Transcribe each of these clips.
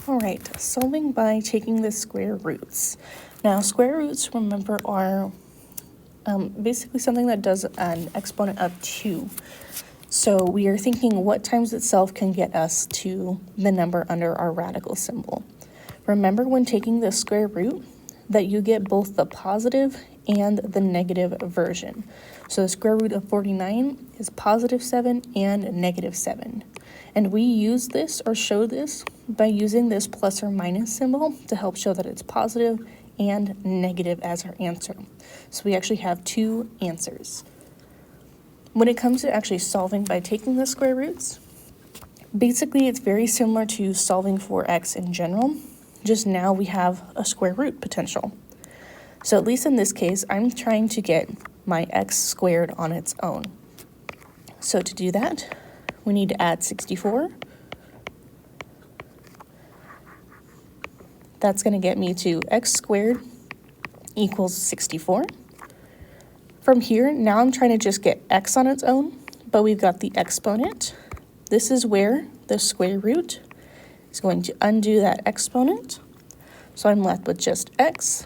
All right, solving by taking the square roots. Now, square roots, remember, are basically something that does an exponent of 2. So we are thinking what times itself can get us to the number under our radical symbol. Remember when taking the square root that you get both the positive and the negative version. So the square root of 49 is positive 7 and negative 7. And we use this or show this by using this plus or minus symbol to help show that it's positive and negative as our answer. So we actually have 2 answers. When it comes to actually solving by taking the square roots, basically it's very similar to solving for x in general, just now we have a square root potential. So at least in this case, I'm trying to get my x squared on its own. So to do that, we need to add 64. That's going to get me to x squared equals 64. From here, now I'm trying to just get x on its own, but we've got the exponent. This is where the square root is going to undo that exponent. So I'm left with just x.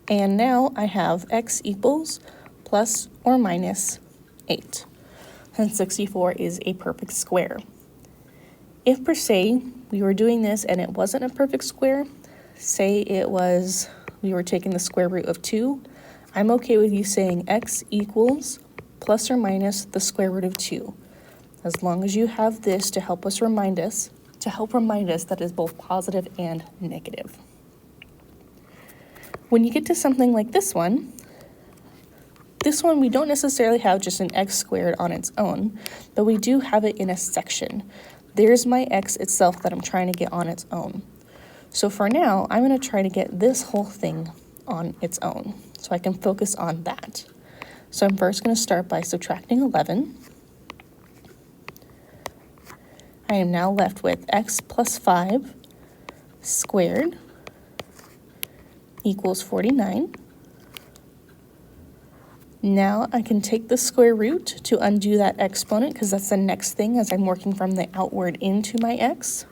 And now I have x equals plus or minus 8. And 64 is a perfect square. If per se we were doing this and it wasn't a perfect square, say it was we were taking the square root of 2, I'm okay with you saying x equals plus or minus the square root of 2. As long as you have this to help us remind us, that is both positive and negative. When you get to something like this one we don't necessarily have just an x squared on its own, but we do have it in a section. There's my x itself that I'm trying to get on its own. So for now, I'm going to try to get this whole thing on its own, so I can focus on that. So I'm first going to start by subtracting 11. I am now left with x plus 5 squared equals 49. Now I can take the square root to undo that exponent because that's the next thing as I'm working from the outward into my x.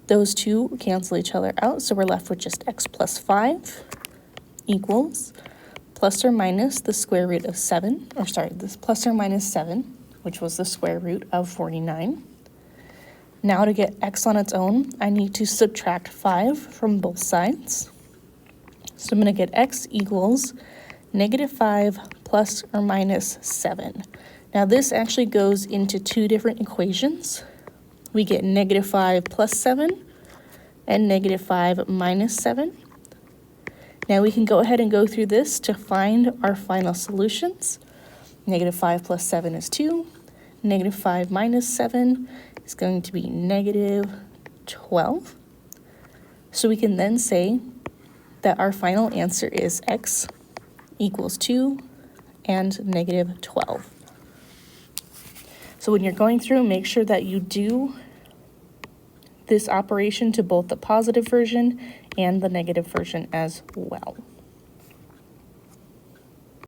Those two cancel each other out, so we're left with just x plus 5 equals plus or minus the square root of 7, this plus or minus 7, which was the square root of 49. Now to get x on its own, I need to subtract 5 from both sides. So I'm going to get x equals negative 5 plus or minus 7. Now this actually goes into 2 different equations. We get negative 5 plus 7 and negative 5 minus 7. Now we can go ahead and go through this to find our final solutions. Negative 5 plus 7 is 2. Negative 5 minus 7 is going to be negative 12. So we can then say that our final answer is x equals 2 and negative 12. So when you're going through, make sure that you do this operation to both the positive version and the negative version as well.